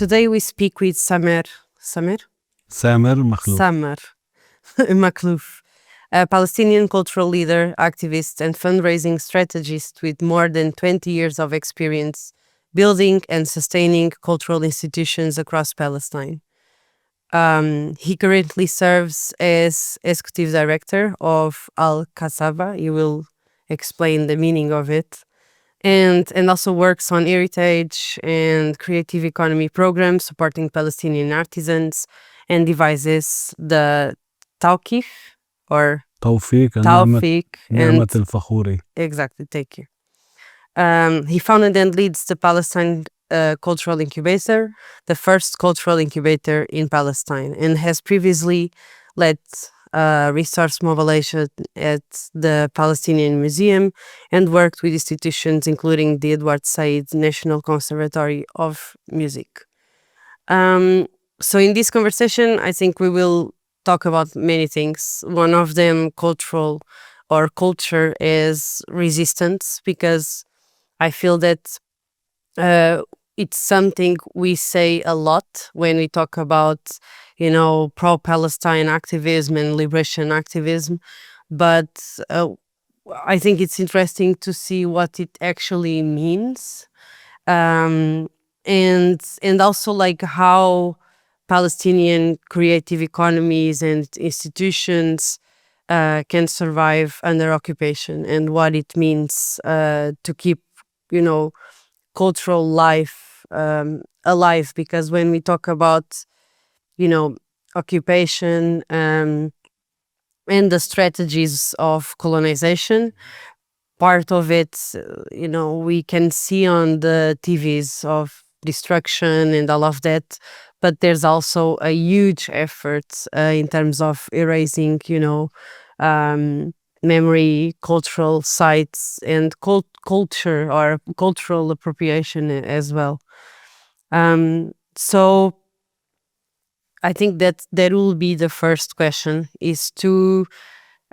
Today we speak with Samer Makhlouf. Samer Makhlouf, a Palestinian cultural leader, activist, and fundraising strategist with more than 20 years of experience building and sustaining cultural institutions across Palestine. He currently serves as executive director of Kasaba. You will explain the meaning of it. And also works on heritage and creative economy programs supporting Palestinian artisans, and devises the Tawfiq or Tawfiq and Tawfiq and Nimat Fakhouri. exactly, thank you. He founded and leads the Palestine Cultural Incubator, the first cultural incubator in Palestine, and has previously led resource mobilization at the Palestinian Museum and worked with institutions including the Edward Said National Conservatory of Music. So in this conversation, I think we will talk about many things. One of them, cultural or culture, is resistance, because I feel that it's something we say a lot when we talk about, pro-Palestine activism and liberation activism. But I think it's interesting to see what it actually means, and also like how Palestinian creative economies and institutions can survive under occupation, and what it means to keep, cultural life alive. Because when we talk about, occupation and the strategies of colonization, part of it, we can see on the TVs of destruction and all of that. But there's also a huge effort in terms of erasing, memory, cultural sites, and culture or cultural appropriation as well. So I think that will be the first question, is to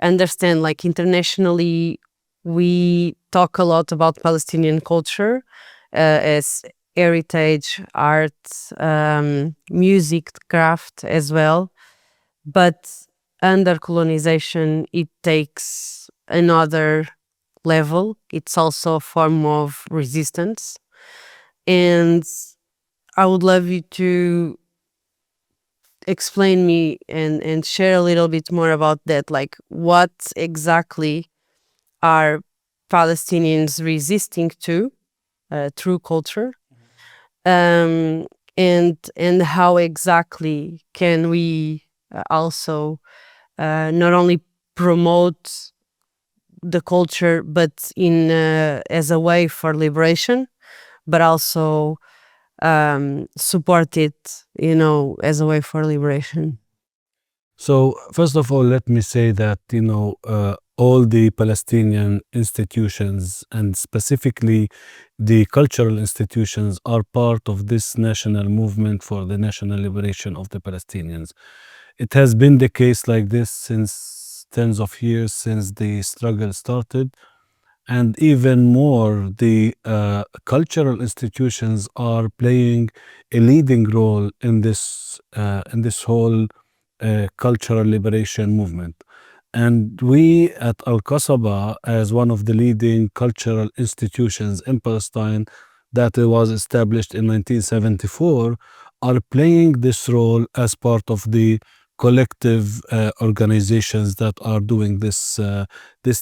understand, like, internationally, we talk a lot about Palestinian culture as heritage, art, music, craft as well. But under colonization, it takes another level. It's also a form of resistance. And I would love you to explain me and share a little bit more about that. Like, what exactly are Palestinians resisting to through culture? And how exactly can we also not only promote the culture, but in as a way for liberation, but also support it, as a way for liberation. So first of all, let me say that all the Palestinian institutions, and specifically the cultural institutions, are part of this national movement for the national liberation of the Palestinians. It has been the case like this since tens of years, since the struggle started. And even more, the cultural institutions are playing a leading role in this whole cultural liberation movement. And we at Al-Kasaba, as one of the leading cultural institutions in Palestine that was established in 1974, are playing this role as part of the collective organizations that are doing this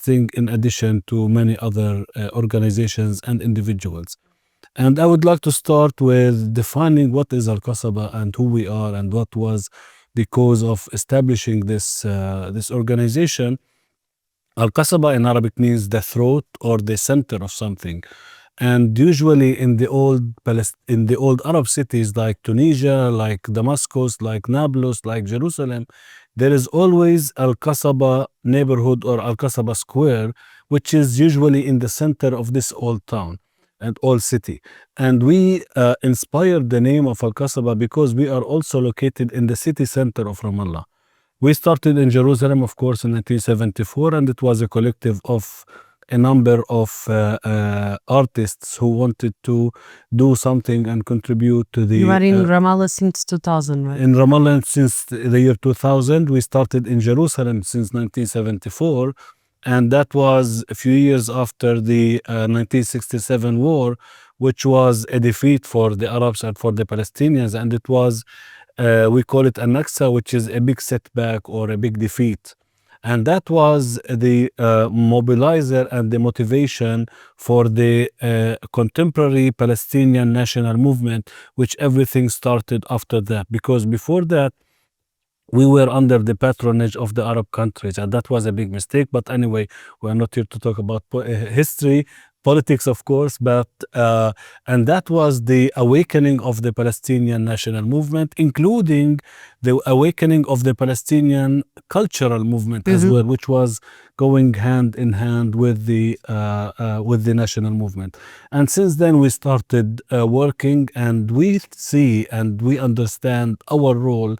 thing, in addition to many other organizations and individuals. And I would like to start with defining what is Al-Kasaba and who we are, and what was the cause of establishing this organization. Al-Kasaba in Arabic means the throat or the center of something. And usually in the old Arab cities like Tunisia, like Damascus, like Nablus, like Jerusalem, there is always Al-Kasaba neighborhood or Al-Kasaba square, which is usually in the center of this old town and old city. And we inspired the name of Al-Kasaba because we are also located in the city center of Ramallah. We started in Jerusalem, of course, in 1974, and it was a collective of a number of artists who wanted to do something and contribute to You the are in Ramallah since 2000, right? in Ramallah since the year 2000. We started in Jerusalem since 1974, and that was a few years after the 1967 war, which was a defeat for the Arabs and for the Palestinians, and it was we call it a Naksa, which is a big setback or a big defeat. And that was the mobilizer and the motivation for the contemporary Palestinian national movement, which everything started after that. Because before that, we were under the patronage of the Arab countries, and that was a big mistake. But anyway, we're not here to talk about history, politics, of course, but and that was the awakening of the Palestinian national movement, including the awakening of the Palestinian cultural movement as well, which was going hand in hand with the national movement. And since then, we started working, and we see and we understand our role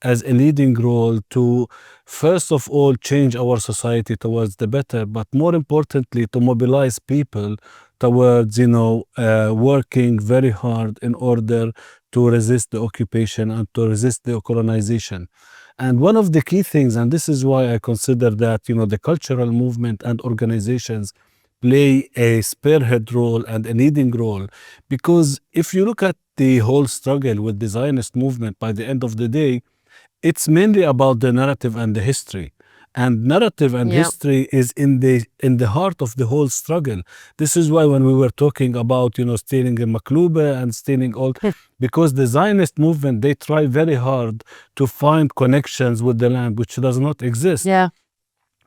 as a leading role to, first of all, change our society towards the better, but more importantly, to mobilize people towards, working very hard in order to resist the occupation and to resist the colonization. And one of the key things, and this is why I consider that, the cultural movement and organizations play a spearhead role and a leading role, because if you look at the whole struggle with the Zionist movement, by the end of the day, it's mainly about the narrative and the history. And narrative and history is in the heart of the whole struggle. This is why when we were talking about, stealing a Maklube and stealing all, because the Zionist movement, they try very hard to find connections with the land, which does not exist. Yeah.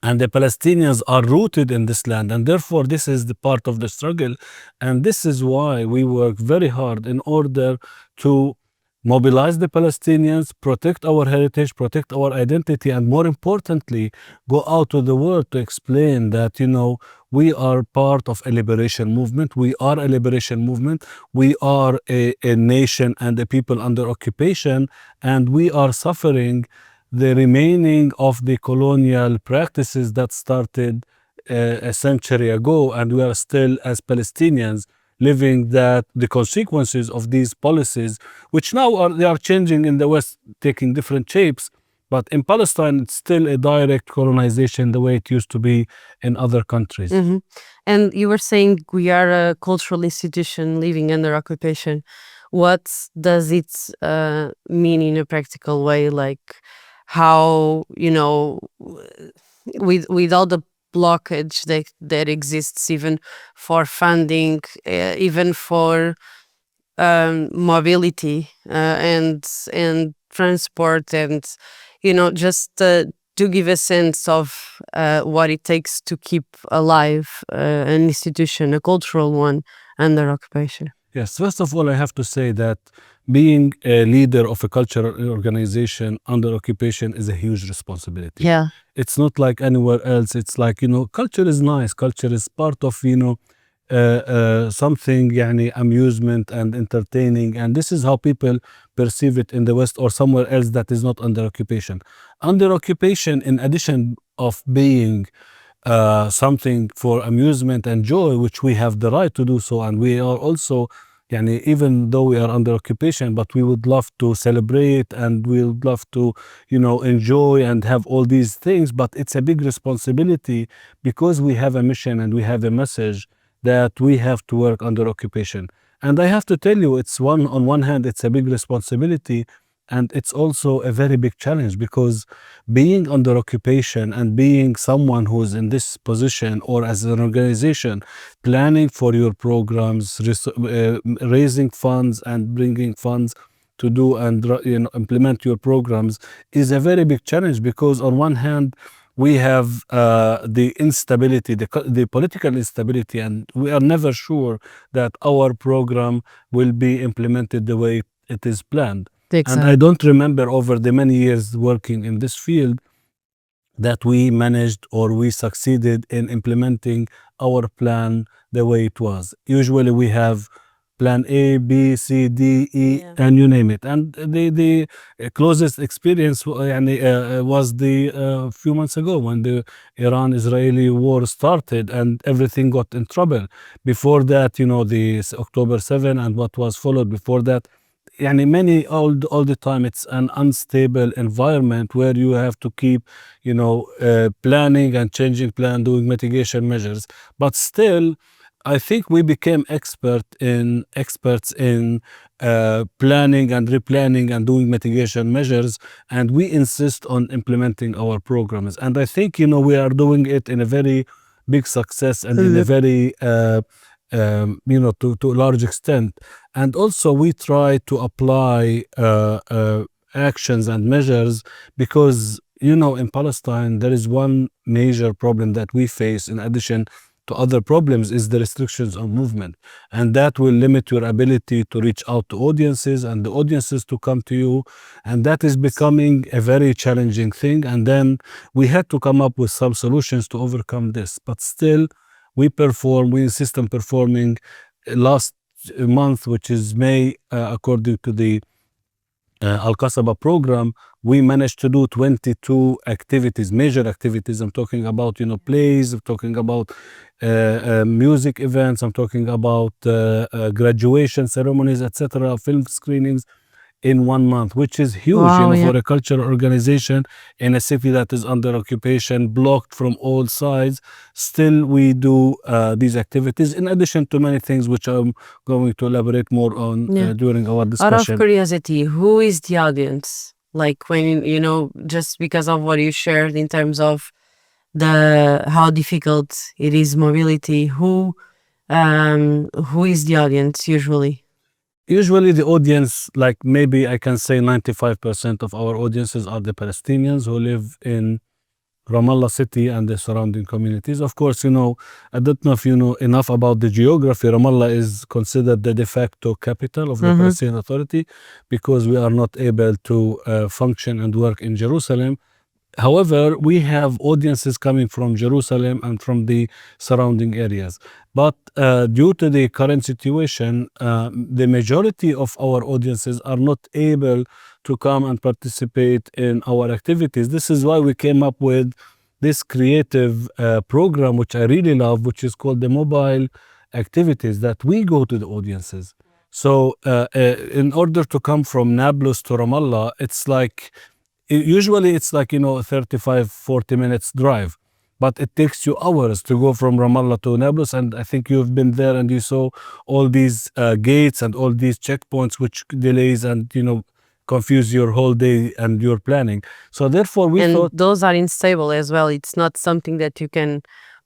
And the Palestinians are rooted in this land, and therefore this is the part of the struggle. And this is why we work very hard in order to mobilize the Palestinians, protect our heritage, protect our identity, and more importantly, go out to the world to explain that, we are part of a liberation movement. We are a liberation movement. We are a nation and a people under occupation, and we are suffering the remaining of the colonial practices that started a century ago, and we are still, as Palestinians, living that the consequences of these policies, which now they are changing in the West, taking different shapes, but in Palestine it's still a direct colonization the way it used to be in other countries. And you were saying we are a cultural institution living under occupation. What does it mean in a practical way? Like how, with all the blockage that exists, even for funding, even for mobility and transport, and just to give a sense of what it takes to keep alive an institution, a cultural one, under occupation. Yes, first of all, I have to say that being a leader of a cultural organization under occupation is a huge responsibility. Yeah. It's not like anywhere else. It's like, culture is nice. Culture is part of, something, yani, amusement and entertaining. And this is how people perceive it in the West or somewhere else that is not under occupation. Under occupation, in addition of being something for amusement and joy, which we have the right to do so, and we are also, even though we are under occupation, but we would love to celebrate and we would love to, enjoy and have all these things. But it's a big responsibility because we have a mission and we have a message that we have to work under occupation. And I have to tell you, on one hand, it's a big responsibility, and it's also a very big challenge, because being under occupation and being someone who's in this position, or as an organization, planning for your programs, raising funds and bringing funds to do and implement your programs, is a very big challenge. Because on one hand, we have the instability, the political instability, and we are never sure that our program will be implemented the way it is planned. And I don't remember over the many years working in this field that we managed or we succeeded in implementing our plan the way it was. Usually we have plan A, B, C, D, E, Yeah. and you name it. And the closest experience was the few months ago when the Iran-Israeli war started and everything got in trouble. Before that, the October 7 and what was followed before that, all the time it's an unstable environment where you have to keep planning and changing plan, doing mitigation measures. But still, I think we became experts in planning and replanning and doing mitigation measures, and we insist on implementing our programs. And I think we are doing it in a very big success and in a very to a large extent. And also we try to apply actions and measures because in Palestine there is one major problem that we face in addition to other problems is the restrictions on movement, and that will limit your ability to reach out to audiences and the audiences to come to you, and that is becoming a very challenging thing. And then we had to come up with some solutions to overcome this, but still we insist on performing. Last month, which is May, according to the Kasaba program, we managed to do 22 activities, major activities. I'm talking about plays, I'm talking about music events, I'm talking about graduation ceremonies, etc., film screenings in 1 month, which is huge Wow, yeah. for a cultural organization in a city that is under occupation, blocked from all sides. Still we do these activities in addition to many things which I'm going to elaborate more on Yeah. during our Out of discussion. curiosity, who is the audience? Like when just because of what you shared in terms of how difficult it is mobility, who is the audience usually? Usually the audience, like maybe I can say 95% of our audiences are the Palestinians who live in Ramallah city and the surrounding communities. Of course, I don't know if you know enough about the geography. Ramallah is considered the de facto capital of the Palestinian Authority because we are not able to function and work in Jerusalem. However, we have audiences coming from Jerusalem and from the surrounding areas. But due to the current situation, the majority of our audiences are not able to come and participate in our activities. This is why we came up with this creative program, which I really love, which is called the mobile activities, that we go to the audiences. So in order to come from Nablus to Ramallah, usually it's like 35-40 minutes drive, but it takes you hours to go from Ramallah to Nablus. And I think you've been there and you saw all these gates and all these checkpoints which delays and confuse your whole day and your planning. So therefore we And thought those are unstable as well. It's not something that you can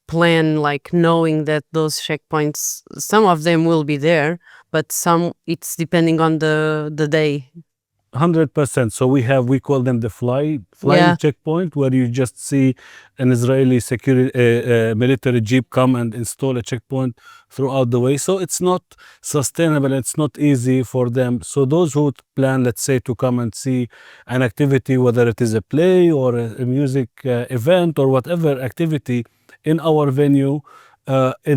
plan, like knowing that those checkpoints, some of them will be there, but some it's depending on the day. 100%. So we call them the flying Yeah. checkpoint, where you just see an Israeli security military jeep come and install a checkpoint throughout the way. So it's not sustainable. It's not easy for them. So those who plan, let's say, to come and see an activity, whether it is a play or a music event or whatever activity in our venue,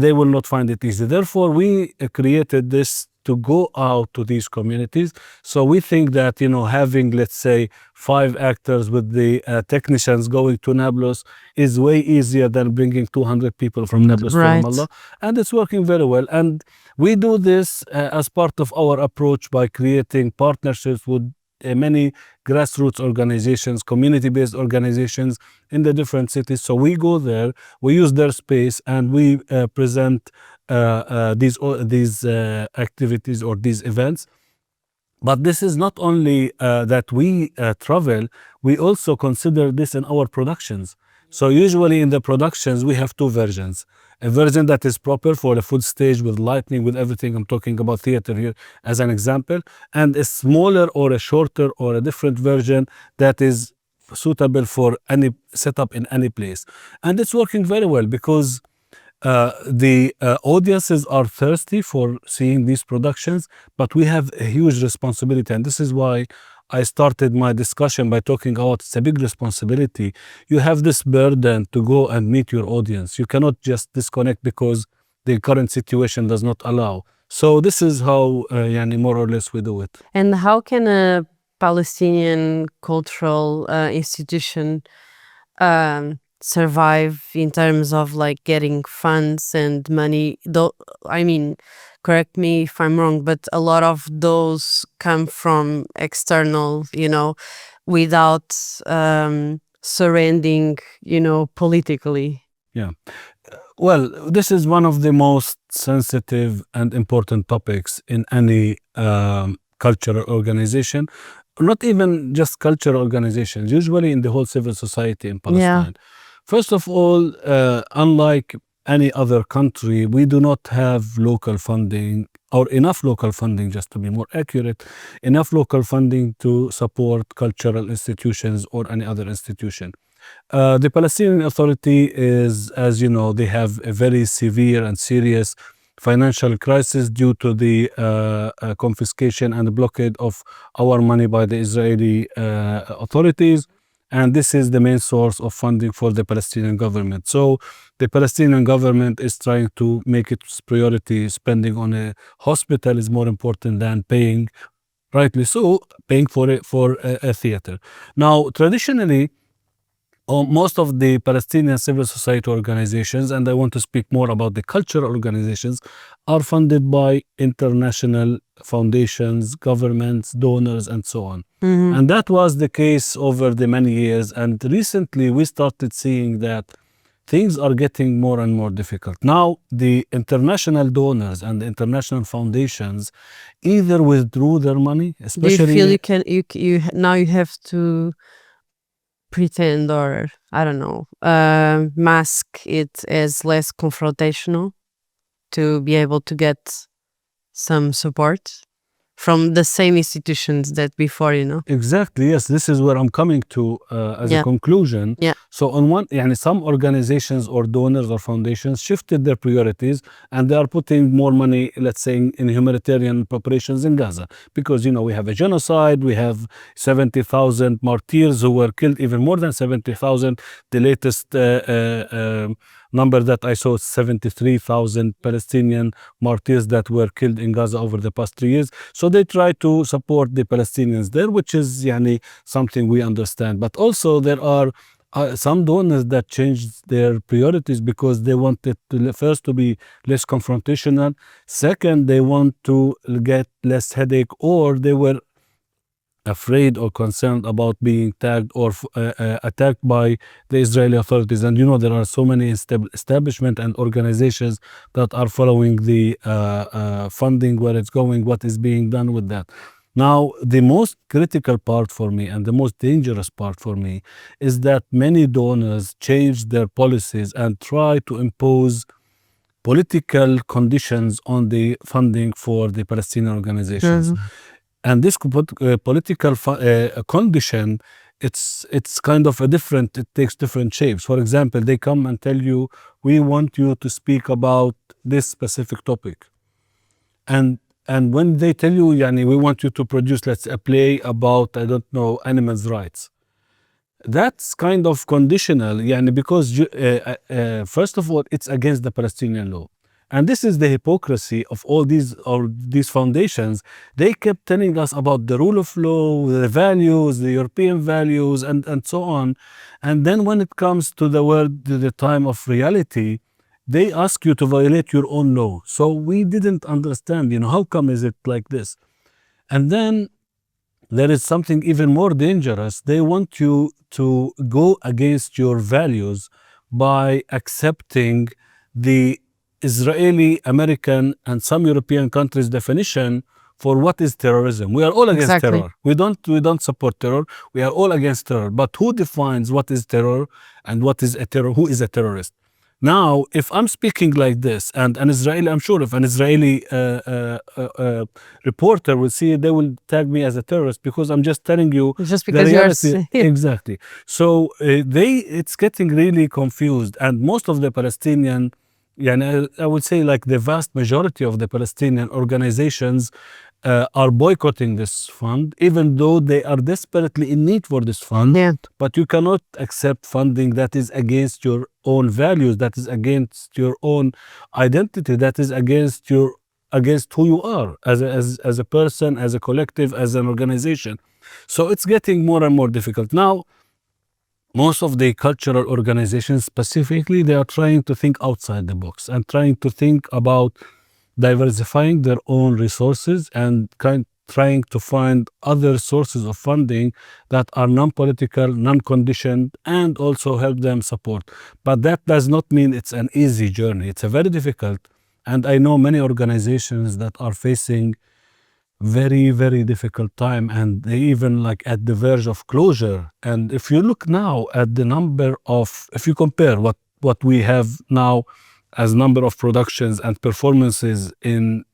they will not find it easy. Therefore, we created this to go out to these communities. So we think that having, let's say, 5 actors with the technicians going to Nablus is way easier than bringing 200 people from Nablus to Right. Ramallah, and it's working very well. And we do this as part of our approach by creating partnerships with many grassroots organizations, community-based organizations in the different cities. So we go there, we use their space, and we present these activities or these events. But this is not only that we travel, we also consider this in our productions. So usually in the productions, we have 2 versions. A version that is proper for a full stage with lighting, with everything. I'm talking about theater here as an example. And a smaller or a shorter or a different version that is suitable for any setup in any place. And it's working very well because the audiences are thirsty for seeing these productions, but we have a huge responsibility. And this is why I started my discussion by talking about it's a big responsibility. You have this burden to go and meet your audience. You cannot just disconnect because the current situation does not allow. So this is how يعني more or less we do it. And how can a Palestinian cultural institution survive in terms of like getting funds and money? Though, I mean, correct me if I'm wrong, but a lot of those come from external, without surrendering, politically. Yeah. Well, this is one of the most sensitive and important topics in any cultural organization, not even just cultural organizations, usually in the whole civil society in Palestine. First of all, unlike any other country, we do not have local funding or enough local funding, just to be more accurate, enough local funding to support cultural institutions or any other institution. The Palestinian Authority is, as you know, they have a very severe and serious financial crisis due to the confiscation and blockade of our money by the Israeli authorities. And this is the main source of funding for the Palestinian government. So the Palestinian government is trying to make its priority spending on a hospital is more important than paying, rightly so, paying for a theater. Now, traditionally, most of the Palestinian civil society organizations, and I want to speak more about the cultural organizations, are funded by international foundations, governments, donors, and so on. And that was the case over the many years. And recently we started seeing that things are getting more and more difficult. Now, the international donors and the international foundations either withdrew their money, Do you especially... feel you now you have to pretend, or I don't know, mask it as less confrontational to be able to get some support from the same institutions that before, Exactly, yes. This is where I'm coming to as a conclusion. Yeah. So on one, some organizations or donors or foundations shifted their priorities and they are putting more money, let's say, in humanitarian operations in Gaza. Because, we have a genocide, we have 70,000 martyrs who were killed, even more than 70,000. The latest number that I saw, 73,000 Palestinian martyrs that were killed in Gaza over the past 3 years. So they try to support the Palestinians there, which is something we understand. But also there are some donors that changed their priorities because they wanted to first to be less confrontational. Second, they want to get less headache, or they were afraid or concerned about being tagged or attacked by the Israeli authorities. And there are so many establishments and organizations that are following the funding, where it's going, what is being done with that. Now, the most critical part for me and the most dangerous part for me is that many donors change their policies and try to impose political conditions on the funding for the Palestinian organizations. And this political condition, it's kind of it takes different shapes. For example, they come and tell you, we want you to speak about this specific topic. And when they tell you, we want you to produce, let's say, a play about, I don't know, animals' rights. That's kind of conditional, because first of all, it's against the Palestinian law. And this is the hypocrisy of all these foundations. They kept telling us about the rule of law, the values, the European values, and so on. And then when it comes to the time of reality, they ask you to violate your own law. So we didn't understand, how come is it like this? And then there is something even more dangerous. They want you to go against your values by accepting the Israeli, American, and some European countries' definition for what is terrorism. We are all against terror. We don't support terror. We are all against terror. But who defines what is terror and what is a terror? Who is a terrorist? Now, if I'm speaking like this, and an Israeli, I'm sure if an Israeli reporter will see it, they will tag me as a terrorist because I'm just telling you just because the reality. Exactly. So it's getting really confused, and most of the Palestinian, I would say like the vast majority of the Palestinian organizations are boycotting this fund, even though they are desperately in need for this fund. But you cannot accept funding that is against your own values, that is against your own identity, that is against your against who you are as a person, as a collective, as an organization. So it's getting more and more difficult. Now, most of the cultural organizations specifically, they are trying to think outside the box and trying to think about diversifying their own resources and trying to find other sources of funding that are non-political, non-conditioned, and also help them support. But that does not mean it's an easy journey. It's a very difficult, and I know many organizations that are facing very, very difficult time, and they even like at the verge of closure. And if you look now at the number of, if you compare what we have now as number of productions and performances in,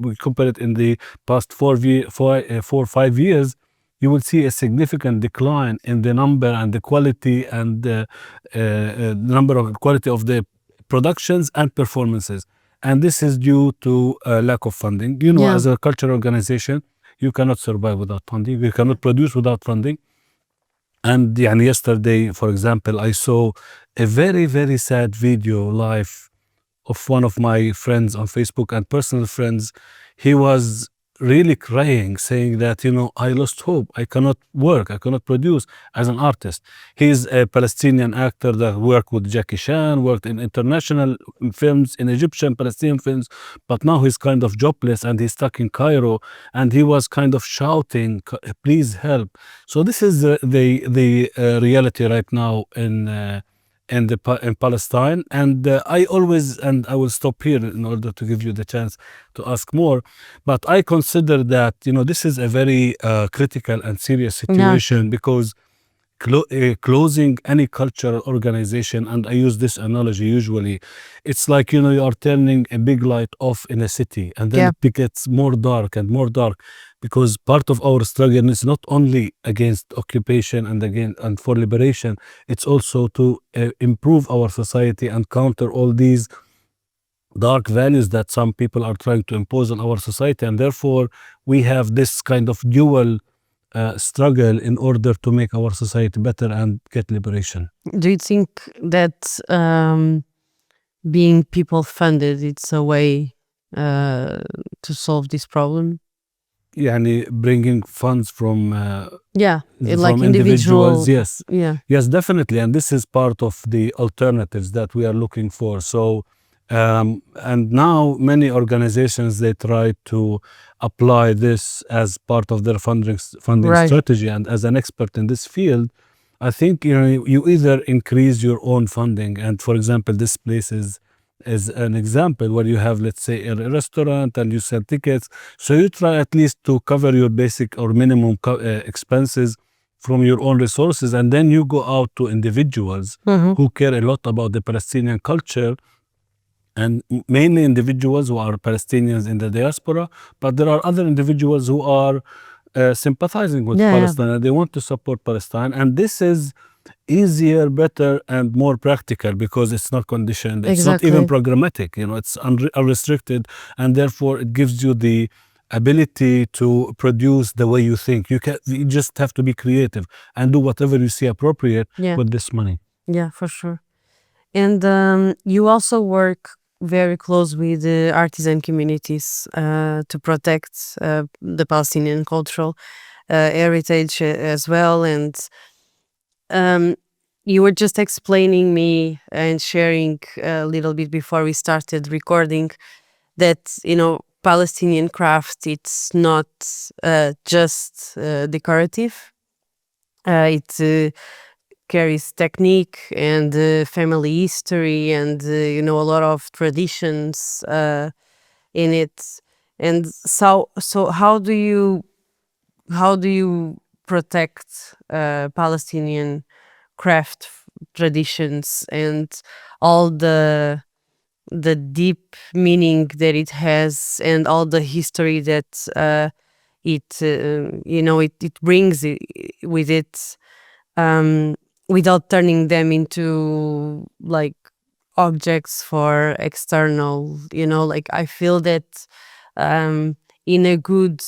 we compare it in the past 4 or 5 years, you will see a significant decline in the number and the quality and the number of quality of the productions and performances. And this is due to lack of funding. You know, Yeah. as a cultural organization, you cannot survive without funding. You cannot produce without funding. And yesterday, for example, I saw a very, very sad video live of one of my friends on Facebook and personal friends. He was really crying, saying that, I lost hope. I cannot work. I cannot produce as an artist. He's a Palestinian actor that worked with Jackie Chan, worked in international films, in Egyptian, Palestinian films, but now he's kind of jobless and he's stuck in Cairo, and he was kind of shouting, please help. So this is the reality right now in Palestine. And I always, and I will stop here in order to give you the chance to ask more, but I consider that, this is a very critical and serious situation, because closing any cultural organization, and I use this analogy usually, it's like, you are turning a big light off in a city, and then it gets more dark and more dark, because part of our struggle is not only against occupation and for liberation, it's also to improve our society and counter all these dark values that some people are trying to impose on our society. And therefore we have this kind of dual struggle in order to make our society better and get liberation. Do you think that being people funded, it's a way to solve this problem? Bringing funds from Like individuals, yes. Yeah. Yes, definitely. And this is part of the alternatives that we are looking for. So, and now many organizations, they try to apply this as part of their funding Right. strategy. And as an expert in this field, I think, you either increase your own funding. And for example, this place is an example where you have, let's say, a restaurant and you sell tickets. So you try at least to cover your basic or minimum expenses from your own resources, and then you go out to individuals who care a lot about the Palestinian culture, and mainly individuals who are Palestinians in the diaspora, but there are other individuals who are sympathizing with Palestine, and they want to support Palestine. And this is easier, better, and more practical, because it's not conditioned. It's not even programmatic. It's unrestricted, and therefore it gives you the ability to produce the way you think. You just have to be creative and do whatever you see appropriate with this money. Yeah, for sure. And you also work very close with the artisan communities to protect the Palestinian cultural heritage as well. And you were just explaining me and sharing a little bit before we started recording that, Palestinian craft, it's not just decorative. It carries technique and family history and a lot of traditions in it. And so how do you protect Palestinian craft traditions and all the deep meaning that it has, and all the history that it brings with it, without turning them into like objects for external, like I feel that in a good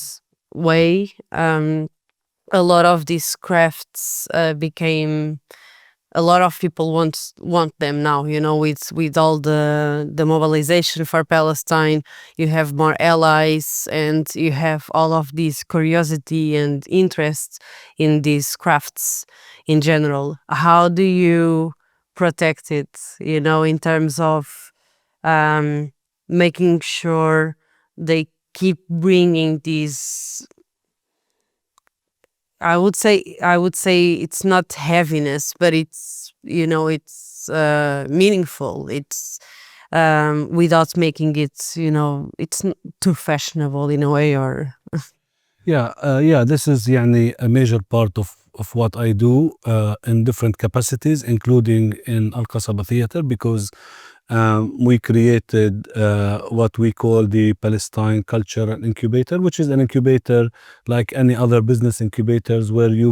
way, a lot of these crafts became a lot of people want them now, with all the mobilization for Palestine. You have more allies, and you have all of this curiosity and interest in these crafts in general. How do you protect it, in terms of um, making sure they keep bringing these. I would say it's not heaviness, but it's meaningful. It's without making it, too fashionable in a way, or Yeah, this is يعني a major part of what I do in different capacities, including in Kasaba Theatre, because we created what we call the Palestine Cultural Incubator, which is an incubator like any other business incubators, where you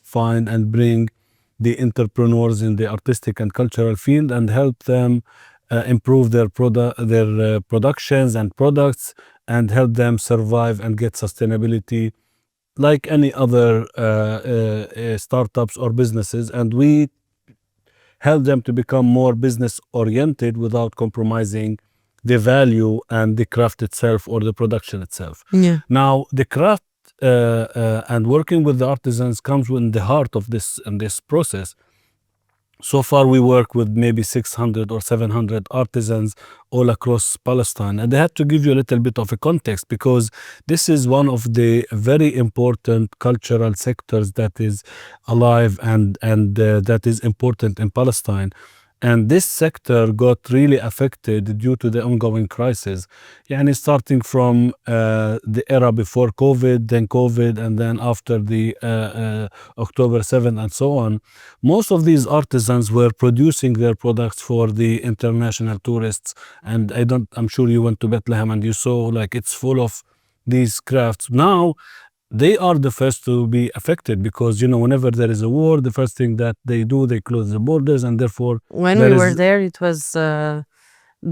find and bring the entrepreneurs in the artistic and cultural field and help them improve their productions and products, and help them survive and get sustainability like any other startups or businesses. And we help them to become more business oriented without compromising the value and the craft itself or the production itself. yeah. Now, the craft and working with the artisans comes in the heart of this process. So far, we work with maybe 600 or 700 artisans all across Palestine. And I had to give you a little bit of a context, because this is one of the very important cultural sectors that is alive and that is important in Palestine. And this sector got really affected due to the ongoing crisis. Yani starting from the era before COVID, and then after the October 7th and so on. Most of these artisans were producing their products for the international tourists. And I'm sure you went to Bethlehem and you saw like it's full of these crafts. Now, they are the first to be affected, because whenever there is a war, the first thing that they do, they close the borders, and therefore When there we were is there, it was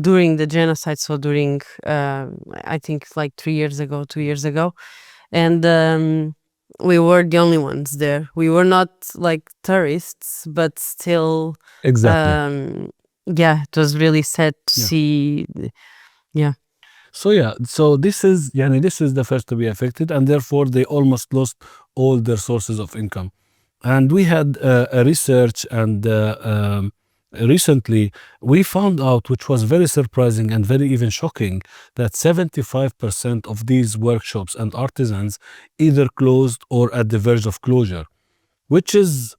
during the genocide, so during I think like 3 years ago, 2 years ago, and we were the only ones there. We were not like tourists, but still, exactly. yeah, it was really sad to Yeah. see. Yeah. So this is the first to be affected, and therefore they almost lost all their sources of income. And we had a research, and recently we found out, which was very surprising and very even shocking, that 75% of these workshops and artisans either closed or at the verge of closure, which is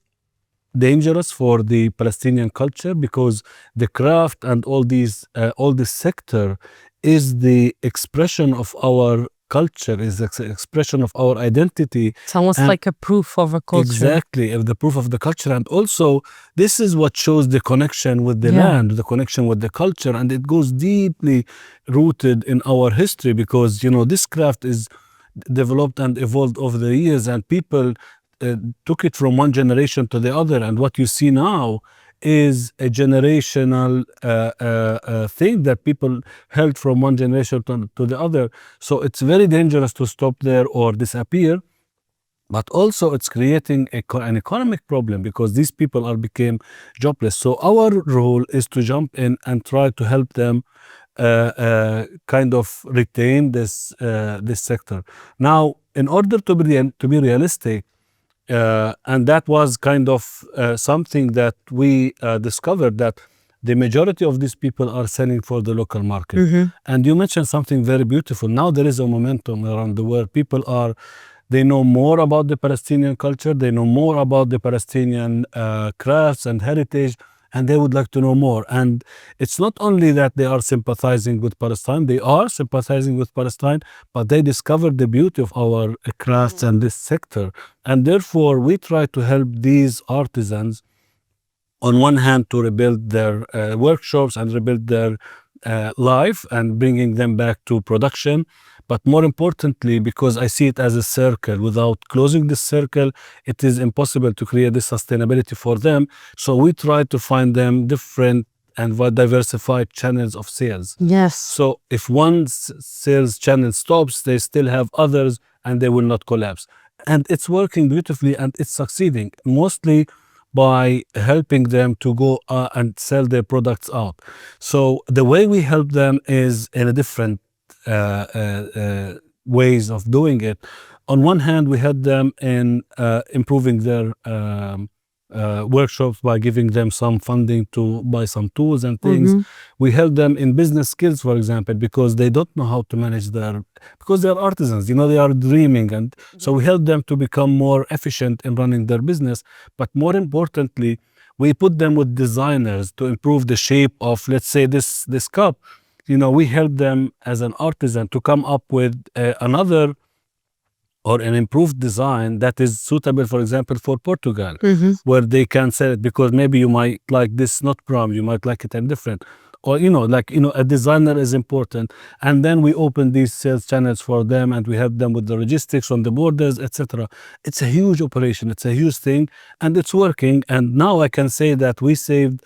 dangerous for the Palestinian culture, because the craft and all this sector is the expression of our culture, is the expression of our identity. It's almost And like a proof of a culture. exactly, of the proof of the culture. And also, this is what shows the connection with the Yeah. land, the connection with the culture, and it goes deeply rooted in our history, because this craft is developed and evolved over the years, and people took it from one generation to the other. And what you see now is a generational thing that people held from one generation to the other. So it's very dangerous to stop there or disappear. But also it's creating an economic problem, because these people became jobless. So our role is to jump in and try to help them kind of retain this sector. Now, in order to be realistic, and that was kind of something that we discovered, that the majority of these people are selling for the local market. And you mentioned something very beautiful. Now there is a momentum around the world. They know more about the Palestinian culture, they know more about the Palestinian crafts and heritage, and they would like to know more. And it's not only that they are sympathizing with Palestine, they are sympathizing with Palestine, but they discovered the beauty of our crafts and this sector. And therefore, we try to help these artisans, on one hand, to rebuild their workshops and rebuild their life and bringing them back to production. But more importantly, because I see it as a circle, without closing this circle, it is impossible to create this sustainability for them. So we try to find them different and diversified channels of sales. Yes. So if one sales channel stops, they still have others, and they will not collapse. And it's working beautifully, and it's succeeding, mostly by helping them to go and sell their products out. So the way we help them is in a different ways of doing it. On one hand, we help them in improving their workshops by giving them some funding to buy some tools and things. We help them in business skills, for example, because they don't know how to manage because they're artisans, they are dreaming. And so we help them to become more efficient in running their business. But more importantly, we put them with designers to improve the shape of, let's say, this cup. We help them as an artisan to come up with another or an improved design that is suitable, for example, for Portugal, where they can sell it, because maybe you might like this not brown, you might like it and different. Or, a designer is important. And then we open these sales channels for them, and we help them with the logistics on the borders, etc. It's a huge operation. It's a huge thing, and it's working. And now I can say that we saved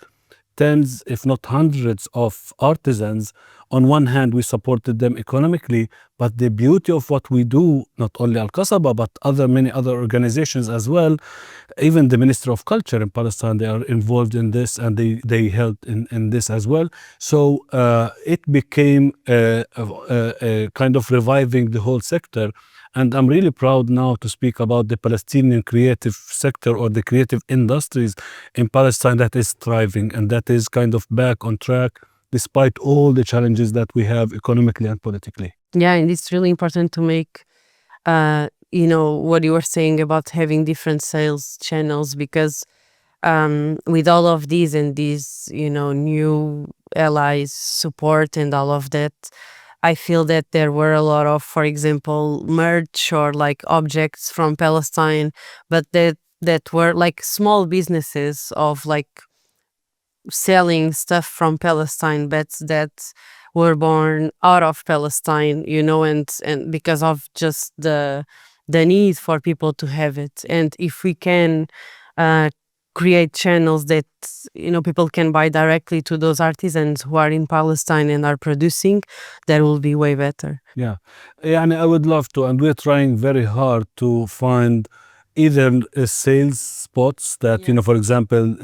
tens, if not hundreds, of artisans. On one hand, we supported them economically, but the beauty of what we do, not only Al-Kasaba, but many other organizations as well, even the Minister of Culture in Palestine, they are involved in this, and they helped in this as well. So it became kind of reviving the whole sector. And I'm really proud now to speak about the Palestinian creative sector, or the creative industries in Palestine, that is thriving and that is kind of back on track, despite all the challenges that we have economically and politically. Yeah, and it's really important to make, what you were saying about having different sales channels, because with all of these and these, new allies, support, and all of that, I feel that there were a lot of, for example, merch or like objects from Palestine, but that were like small businesses of like selling stuff from Palestine, but that were born out of Palestine, and because of just the need for people to have it. And if we can create channels that people can buy directly to those artisans who are in Palestine and are producing, that will be way better. Yeah, and I would love to, and we're trying very hard to find either sales spots that, for example,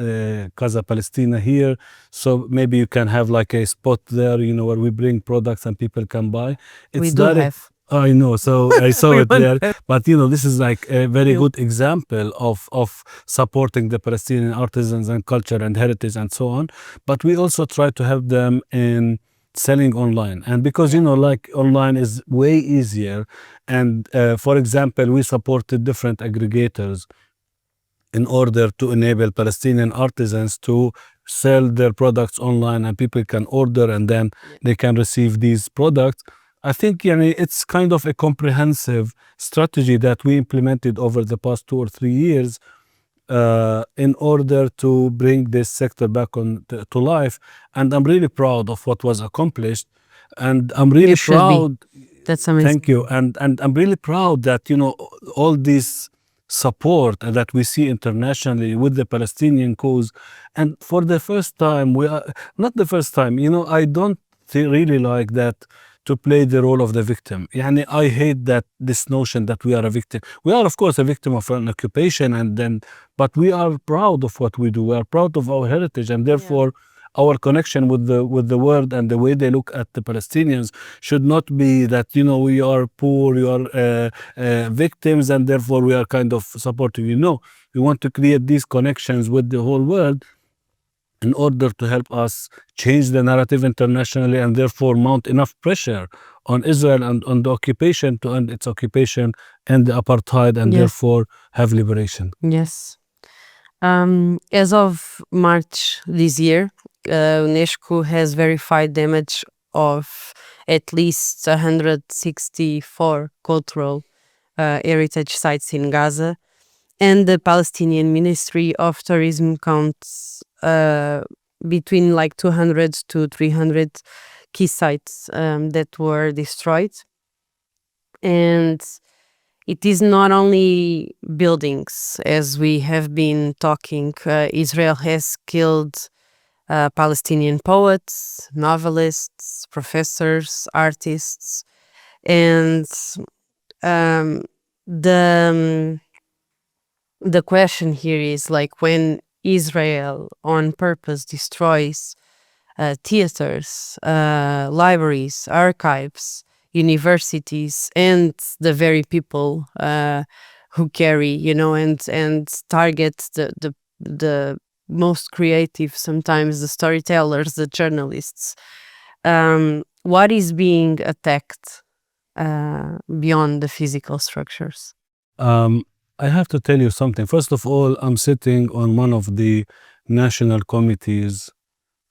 Casa Palestina here. So maybe you can have like a spot there, where we bring products and people can buy. We do have. I know, so I saw We it want there. that. But this is like a very good example of supporting the Palestinian artisans and culture and heritage and so on. But we also try to help them in selling online, and because like online is way easier. And for example, we supported different aggregators in order to enable Palestinian artisans to sell their products online, and people can order, and then they can receive these products. I think it's kind of a comprehensive strategy that we implemented over the past 2 or 3 years in order to bring this sector back to life. And I'm really proud of what was accomplished. And I'm really proud. That's amazing. Thank you. And I'm really proud that, all this support that we see internationally with the Palestinian cause. And for the first time, not the first time, I don't really like that, to play the role of the victim. I hate this notion that we are a victim. We are, of course, a victim of an occupation, but we are proud of what we do. We are proud of our heritage, and therefore our connection with the world and the way they look at the Palestinians should not be that, we are poor, we are victims, and therefore we are kind of supporting you. No, we want to create these connections with the whole world in order to help us change the narrative internationally, and therefore mount enough pressure on Israel and on the occupation to end its occupation and the apartheid, and therefore have liberation. Yes. As of March this year, UNESCO has verified damage of at least 164 cultural heritage sites in Gaza, and the Palestinian Ministry of Tourism counts between like 200 to 300 key sites that were destroyed. And it is not only buildings, as we have been talking. Israel has killed Palestinian poets, novelists, professors, artists, and the question here is like, when Israel on purpose destroys theaters, libraries, archives, universities, and the very people who carry, and target the most creative, sometimes the storytellers, the journalists. What is being attacked beyond the physical structures? Um, I have to tell you something. First of all, I'm sitting on one of the national committees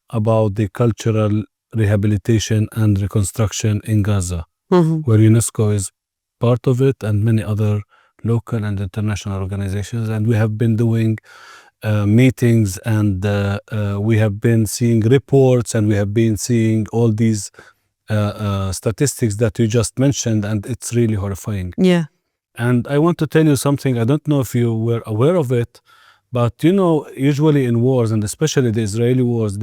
about the cultural rehabilitation and reconstruction in Gaza, Mhm. where UNESCO is part of it and many other local and international organizations. And we have been doing meetings, and we have been seeing reports, and we have been seeing all these statistics that you just mentioned, and it's really horrifying. Yeah. And I want to tell you something. I don't know if you were aware of it, but usually in wars, and especially the Israeli wars,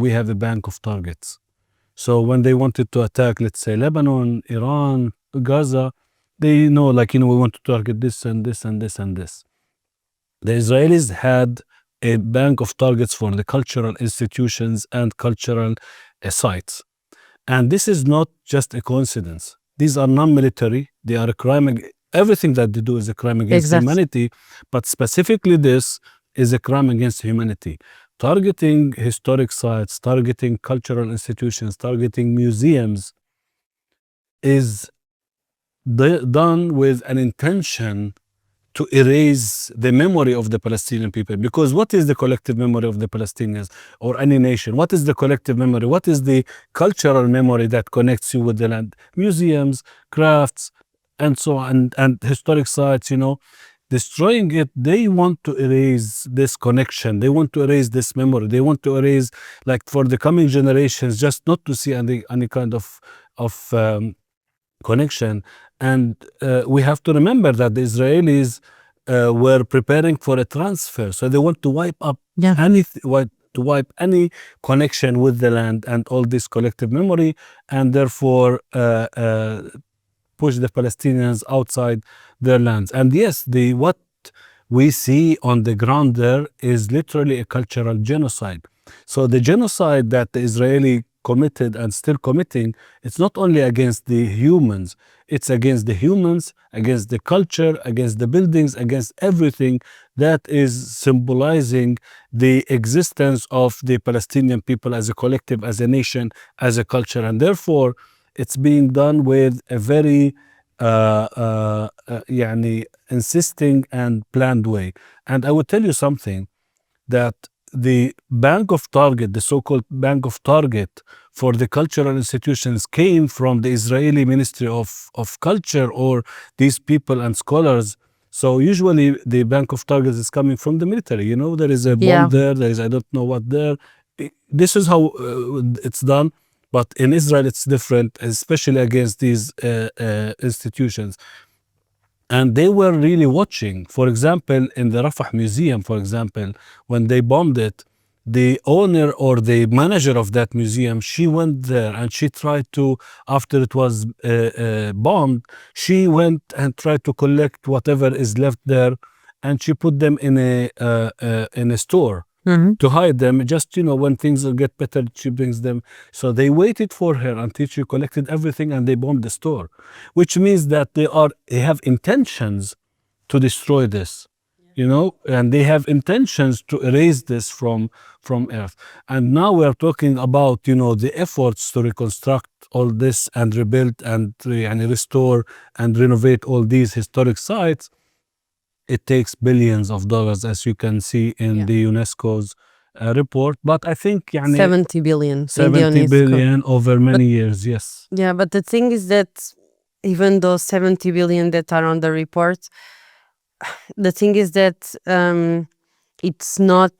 we have a bank of targets. So when they wanted to attack, let's say, Lebanon, Iran, Gaza, they know, like, we want to target this and this and this and this. The Israelis had a bank of targets for the cultural institutions and cultural sites. And this is not just a coincidence. These are non-military. They are a crime. Everything that they do is a crime against Exactly. humanity. But specifically, this is a crime against humanity. Targeting historic sites, targeting cultural institutions, targeting museums is done with an intention to erase the memory of the Palestinian people. Because what is the collective memory of the Palestinians or any nation? What is the collective memory? What is the cultural memory that connects you with the land? Museums, crafts, and so on, and historic sites, destroying it. They want to erase this connection. They want to erase this memory. They want to erase, like, for the coming generations, just not to see any kind of connection. And we have to remember that the Israelis were preparing for a transfer, so they want to wipe up Yeah. to wipe any connection with the land and all this collective memory, and therefore push the Palestinians outside their lands. And yes, what we see on the ground there is literally a cultural genocide. So the genocide that the Israeli committed and still committing, it's not only against the humans, it's against the humans, against the culture, against the buildings, against everything that is symbolizing the existence of the Palestinian people as a collective, as a nation, as a culture. And therefore, it's being done with a very insisting and planned way. And I would tell you something, that the bank of target, the so-called bank of target for the cultural institutions, came from the Israeli Ministry of Culture, or these people and scholars. So usually the bank of targets is coming from the military. There is a bomb there is I don't know what there. This is how it's done. But in Israel, it's different, especially against these institutions. And they were really watching. For example, in the Rafah Museum, for example, when they bombed it, the owner or the manager of that museum, she went there and she tried to, after it was bombed, she went and tried to collect whatever is left there, and she put them in a store to hide them. Just, when things will get better, she brings them. So they waited for her until she collected everything, and they bombed the store, which means that they have intentions to destroy this, and they have intentions to erase this from earth. And now we are talking about, the efforts to reconstruct all this and rebuild and restore and renovate all these historic sites. It takes billions of dollars, as you can see in the UNESCO's report. But I think 70 billion. 70 billion over many years, yes. Yeah, but the thing is that even those 70 billion that are on the report, the thing is that it's not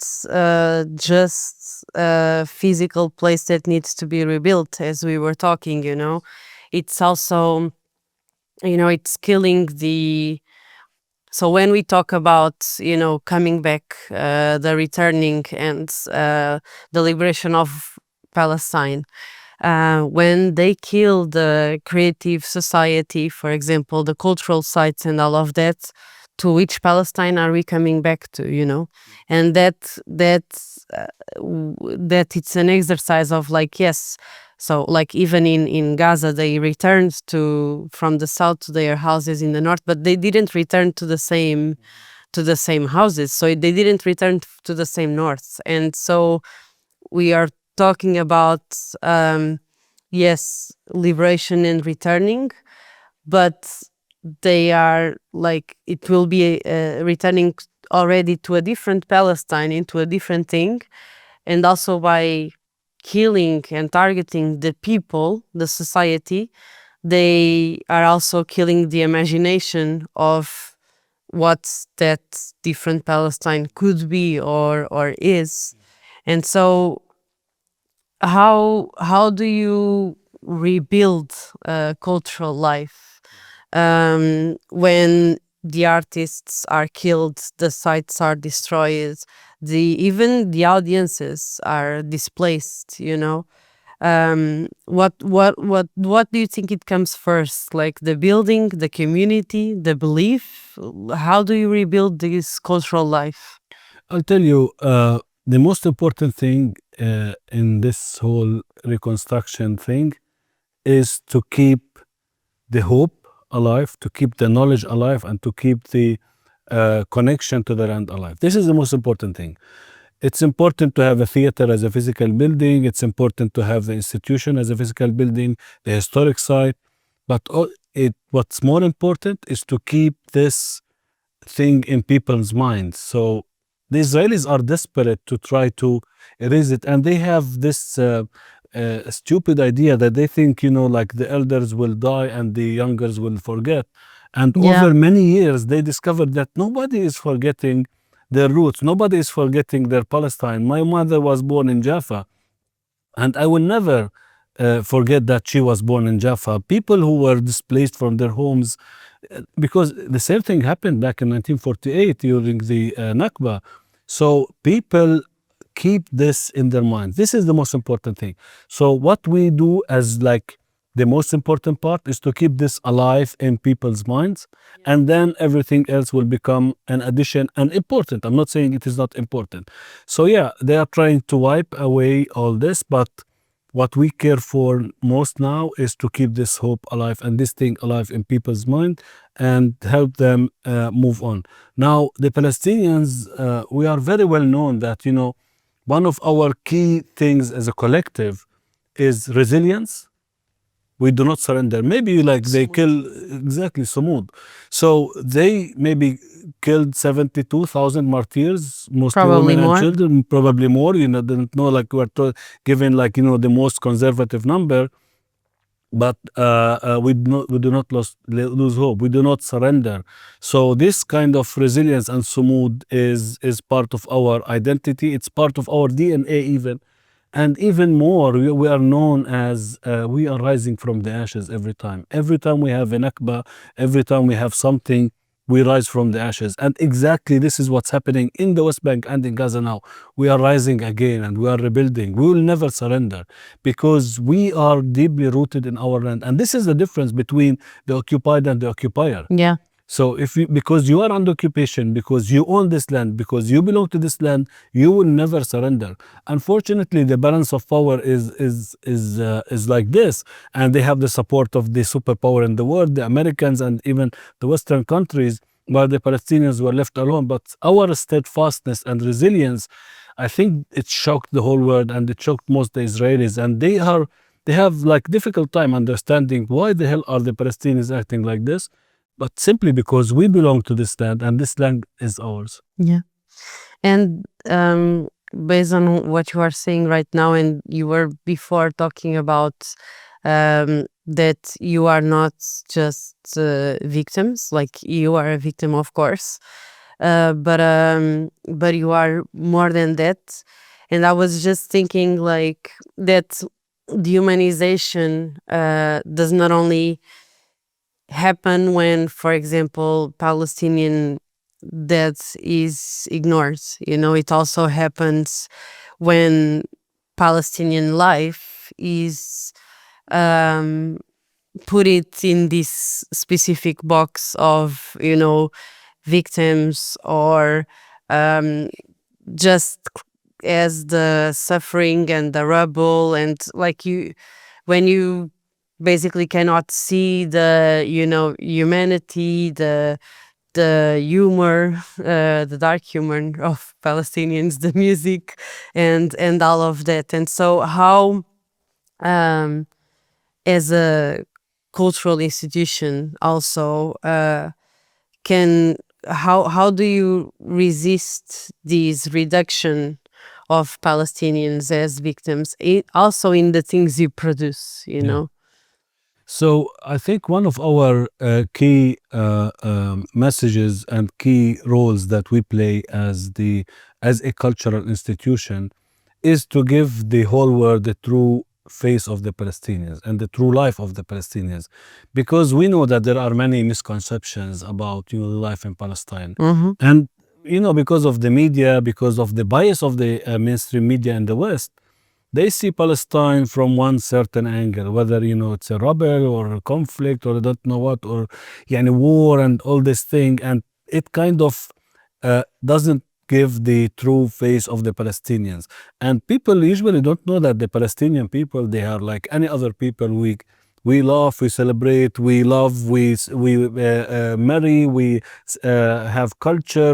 just a physical place that needs to be rebuilt, as we were talking, It's also, it's killing the... So when we talk about, coming back, the returning and the liberation of Palestine, when they kill the creative society, for example, the cultural sites and all of that, to which Palestine are we coming back to, and that it's an exercise of like, yes, so like even in Gaza they returned from the south to their houses in the north, but they didn't return to the same houses, so they didn't return to the same north. And so we are talking about, yes, liberation and returning, but they are like, it will be returning already to a different Palestine, into a different thing. And also by killing and targeting the people, the society, they are also killing the imagination of what that different Palestine could be or is. And so how do you rebuild cultural life when the artists are killed, the sites are destroyed, even the audiences are displaced? What do you think it comes first? Like the building, the community, the belief? How do you rebuild this cultural life? I'll tell you, the most important thing in this whole reconstruction thing is to keep the hope alive, to keep the knowledge alive, and to keep the connection to the land alive. This is the most important thing. It's important to have a theater as a physical building. It's important to have the institution as a physical building, the historic site. But what's more important is to keep this thing in people's minds. So the Israelis are desperate to try to erase it, and they have this stupid idea that they think, like the elders will die and the youngers will forget. And Yeah. over many years, they discovered that nobody is forgetting their roots. Nobody is forgetting their Palestine. My mother was born in Jaffa, and I will never forget that she was born in Jaffa. People who were displaced from their homes, because the same thing happened back in 1948 during the Nakba. So people keep this in their mind. This is the most important thing. So what we do as like the most important part is to keep this alive in people's minds, and then everything else will become an addition and important. I'm not saying it is not important. So yeah, they are trying to wipe away all this, but what we care for most now is to keep this hope alive and this thing alive in people's mind and help them move on. Now, the Palestinians, we are very well known that, one of our key things as a collective is resilience. We do not surrender. Maybe like they kill, exactly, Sumud. So they maybe killed 72,000 martyrs, mostly Probably women and more. children, probably more. Didn't know, like we're given like, the most conservative number. But we do not lose hope. We do not surrender. So this kind of resilience and sumud is part of our identity. It's part of our DNA even. And even more, we are known as we are rising from the ashes every time. Every time we have a Nakba, every time we have something, we rise from the ashes. And exactly this is what's happening in the West Bank and in Gaza now. We are rising again and we are rebuilding. We will never surrender because we are deeply rooted in our land. And this is the difference between the occupied and the occupier. Yeah. So because you are under occupation, because you own this land, because you belong to this land, you will never surrender. Unfortunately, the balance of power is like this, and they have the support of the superpower in the world, the Americans and even the Western countries, while the Palestinians were left alone. But our steadfastness and resilience, I think it shocked the whole world, and it shocked most the Israelis, and they have like difficult time understanding why the hell are the Palestinians acting like this. But simply because we belong to this land and this land is ours. Yeah. And based on what you are saying right now, and you were before talking about that you are not just victims, like you are a victim, of course, but you are more than that. And I was just thinking like that dehumanization does not only happen when, for example, Palestinian death is ignored. It also happens when Palestinian life is put it in this specific box of, victims, or um, just as the suffering and the rubble, and like you, when you basically cannot see the, humanity, the humor, the dark humor of Palestinians, the music, and all of that. And so, how, um, as a cultural institution, also, can how do you resist this reduction of Palestinians as victims, also in the things you produce? Yeah. So I think one of our key messages and key roles that we play as a cultural institution is to give the whole world the true face of the Palestinians and the true life of the Palestinians, because we know that there are many misconceptions about the life in Palestine, Mm-hmm. and because of the media, because of the bias of the mainstream media in the West, they see Palestine from one certain angle, whether it's a rebel or a conflict or I don't know what, or war and all this thing, and it kind of doesn't give the true face of the Palestinians. And people usually don't know that the Palestinian people, they are like any other people. We laugh, we celebrate, we love, we marry, we have culture.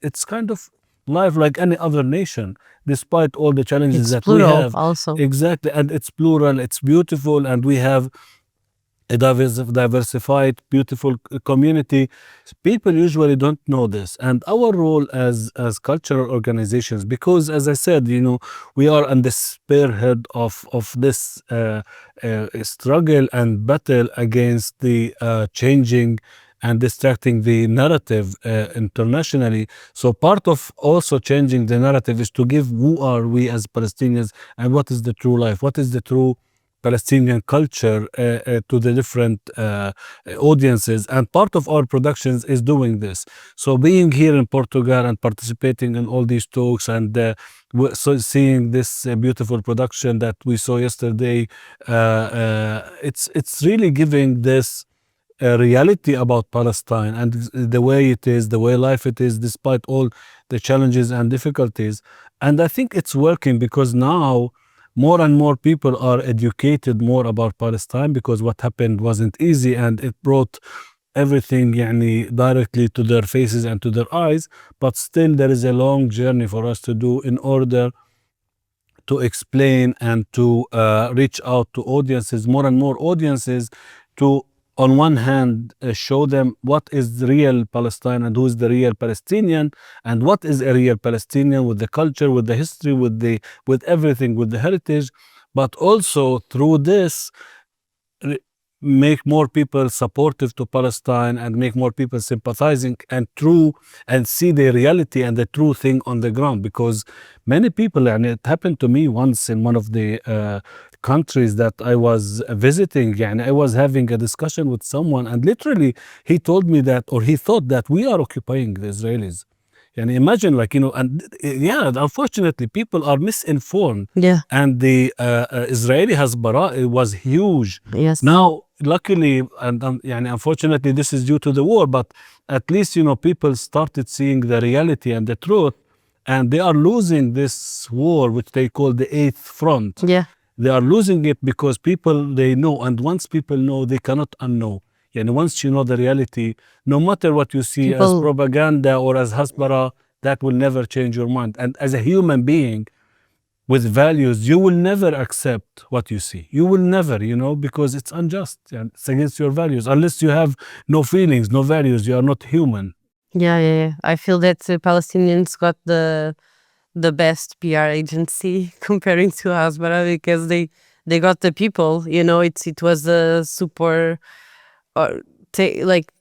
It's kind of life like any other nation, despite all the challenges It's that we plural have. also. Exactly, and it's plural, it's beautiful, and we have a diversified, beautiful community. People usually don't know this, and our role as cultural organizations, because as I said, we are on the spearhead of this struggle and battle against the changing and distracting the narrative internationally. So part of also changing the narrative is to give who are we as Palestinians and what is the true life, what is the true Palestinian culture to the different audiences. And part of our productions is doing this. So being here in Portugal and participating in all these talks and so seeing this beautiful production that we saw yesterday, it's really giving this reality about Palestine and the way it is, the way life it is, despite all the challenges and difficulties. And I think it's working because now more and more people are educated more about Palestine, because what happened wasn't easy and it brought everything directly to their faces and to their eyes. But still, there is a long journey for us to do in order to explain and to reach out to audiences, more and more audiences, to on one hand show them what is the real Palestine and who is the real Palestinian, and what is a real Palestinian with the culture, with the history, with everything, with the heritage, but also through this make more people supportive to Palestine and make more people sympathizing and true, and see the reality and the true thing on the ground. Because many people, and it happened to me once in one of the countries that I was visiting, and I was having a discussion with someone, and literally he told me that, or he thought that we are occupying the Israelis. And imagine, and unfortunately, people are misinformed. Yeah. And the Israeli Hasbara, it was huge. Yes. Now, luckily, and unfortunately, this is due to the war, but at least, people started seeing the reality and the truth, and they are losing this war, which they call the Eighth Front. Yeah. They are losing it because people, they know, and once people know, they cannot unknow. And once you know the reality, no matter what you see as People. propaganda or as hasbara, that will never change your mind. And as a human being with values, you will never accept what you see. You will never, because it's unjust and it's against your values. Unless you have no feelings, no values, you are not human. Yeah, yeah, yeah. I feel that Palestinians got the best PR agency comparing to Hasbara, because they got the people. It was a super, or like,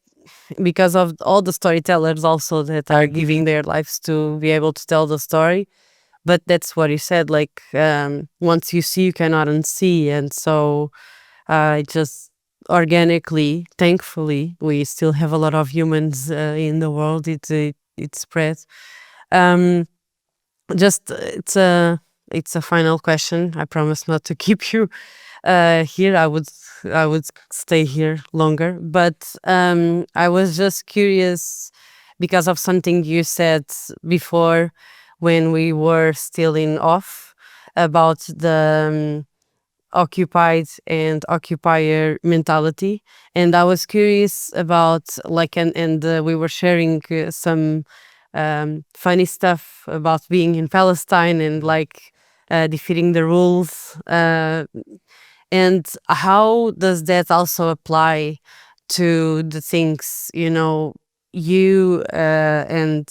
because of all the storytellers also that are giving their lives to be able to tell the story. But that's what you said. Like, once you see, you cannot unsee, and so it just organically, thankfully, we still have a lot of humans in the world. It spreads. Um, just it's a final question. I promise not to keep you here. I would stay here longer, but I was just curious because of something you said before when we were still in off about the occupied and occupier mentality. And I was curious about like, and we were sharing some funny stuff about being in Palestine and like defeating the rules. And how does that also apply to the things, you know, you and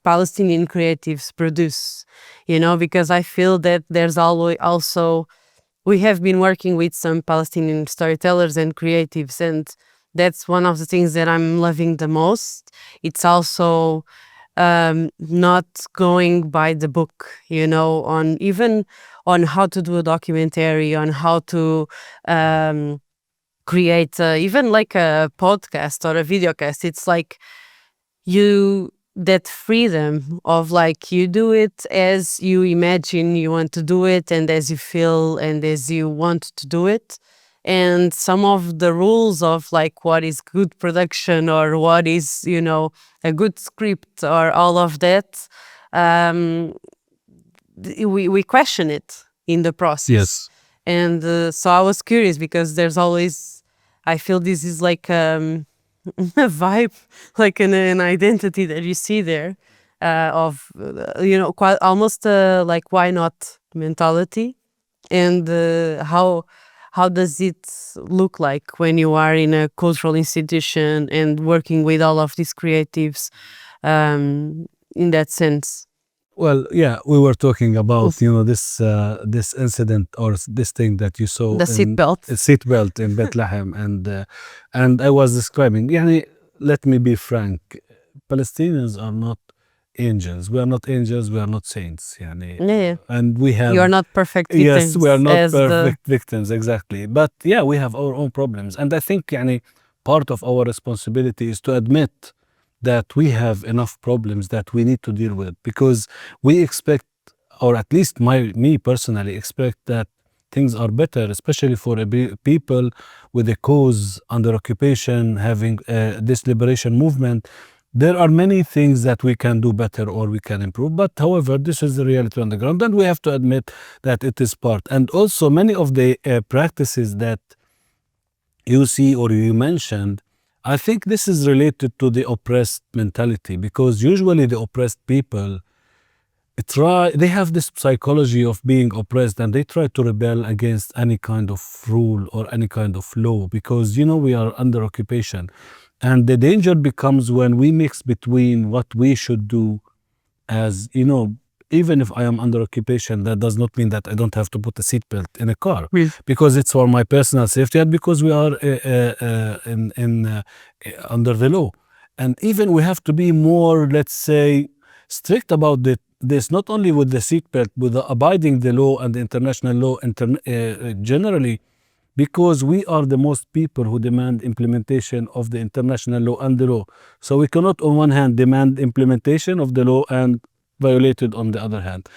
Palestinian creatives produce, you know, because I feel that there's always also, we have been working with some Palestinian storytellers and creatives, and that's one of the things that I'm loving the most. It's also not going by the book, you know, on even on how to do a documentary, on how to create even like a podcast or a videocast. It's like you, that freedom of like you do it as you imagine you want to do it and as you feel and as you want to do it. And some of the rules of like what is good production or what is, you know, a good script or all of that, um, we question it in the process. Yes. And so I was curious because there's always, I feel this is like a vibe, like an identity that you see there of, you know, quite almost like why not mentality. And how does it look like when you are in a cultural institution and working with all of these creatives in that sense? Well, yeah, we were talking about, Oof. you know, this incident or this thing that you saw The in seatbelt. a seatbelt in Bethlehem, and I was describing. Yani, let me be frank, Palestinians are not angels. We are not angels. We are not saints. Yani, Yeah, and we you are have, not perfect yes, we are victims not as the, perfect victims, exactly. But yeah, we have our own problems, and I think, yani, part of our responsibility is to admit that we have enough problems that we need to deal with, because we expect, or at least me personally expect, that things are better, especially for people with a cause under occupation, having this liberation movement. There are many things that we can do better or we can improve, but however, this is the reality on the ground, and we have to admit that it is part. And also, many of the practices that you see or you mentioned, I think this is related to the oppressed mentality, because usually the oppressed people they have this psychology of being oppressed, and they try to rebel against any kind of rule or any kind of law, because, you know, we are under occupation. And the danger becomes when we mix between what we should do, as you know, even if I am under occupation, that does not mean that I don't have to put a seatbelt in a car, yes, because it's for my personal safety and because we are under the law. And even we have to be more, let's say, strict about this, not only with the seatbelt, with the abiding the law and the international law generally, because we are the most people who demand implementation of the international law and the law. So we cannot, on one hand, demand implementation of the law and violate it on the other hand.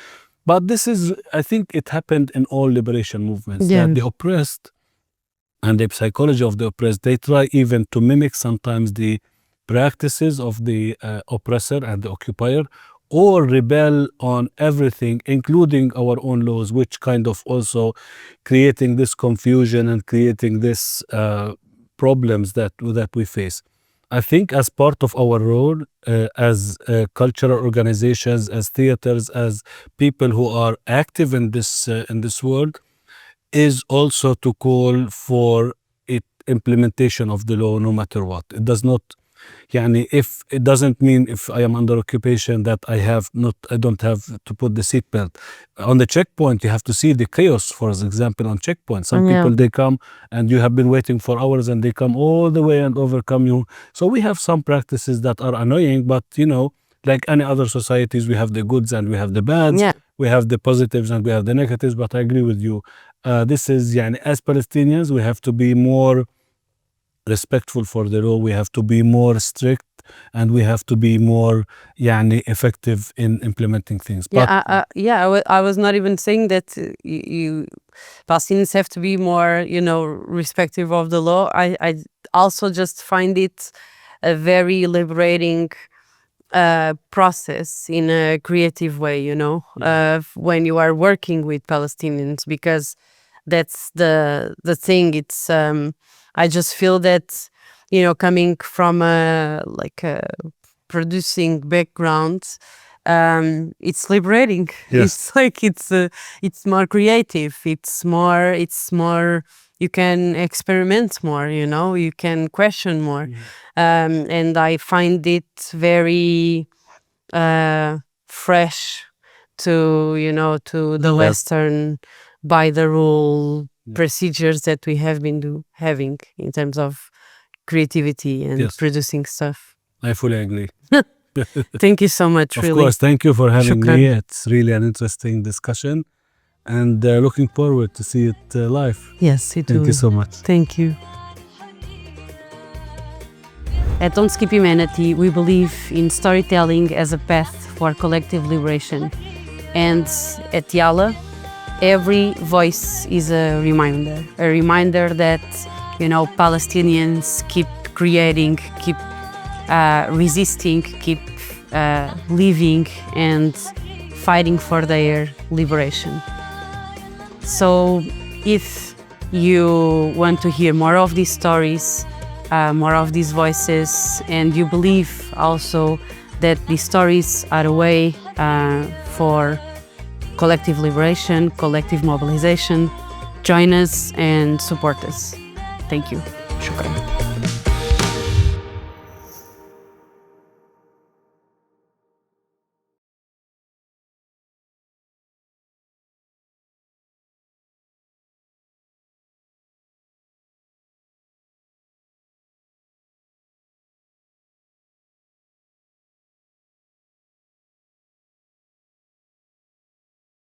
But this is, I think it happened in all liberation movements, yeah, that the oppressed and the psychology of the oppressed, they try even to mimic sometimes the practices of the oppressor and the occupier, or rebel on everything, including our own laws, which kind of also creating this confusion and creating this problems that we face. I think as part of our role as cultural organizations, as theaters, as people who are active in this world, is also to call for implementation of the law no matter what. It does not, yani, if it doesn't mean if I am under occupation that I don't have to put the seatbelt. On the checkpoint, you have to see the chaos, for example, on checkpoint. Some yeah, people, they come and you have been waiting for hours and they come all the way and overcome you. So we have some practices that are annoying, but, you know, like any other societies, we have the goods and we have the bads. yeah. We have the positives and we have the negatives, but I agree with you. This is, yani, as Palestinians, we have to be more respectful for the law. We have to be more strict, and we have to be more, yani, effective in implementing things. But Yeah, I was not even saying that Palestinians have to be more, you know, respective of the law. I also just find it a very liberating process in a creative way, you know, when you are working with Palestinians, because that's the thing. It's I just feel that, you know, coming from a producing background, it's liberating. Yes. It's like it's more creative. It's more. You can experiment more. You know, you can question more, and I find it very fresh to, you know, to the Western by the rule procedures that we have been having in terms of creativity and Yes. producing stuff. I fully agree. Thank you so much. Of really. course, thank you for having Shukran. me. It's really an interesting discussion, and looking forward to see it live. Yes, it Thank will. you so much. Thank you. At Don't Skip Humanity, we believe in storytelling as a path for collective liberation. And at Yala, every voice is a reminder that, you know, Palestinians keep creating, keep resisting, keep living and fighting for their liberation. So if you want to hear more of these stories, more of these voices, and you believe also that these stories are a way for collective liberation, collective mobilization, join us and support us. Thank you. Shukran.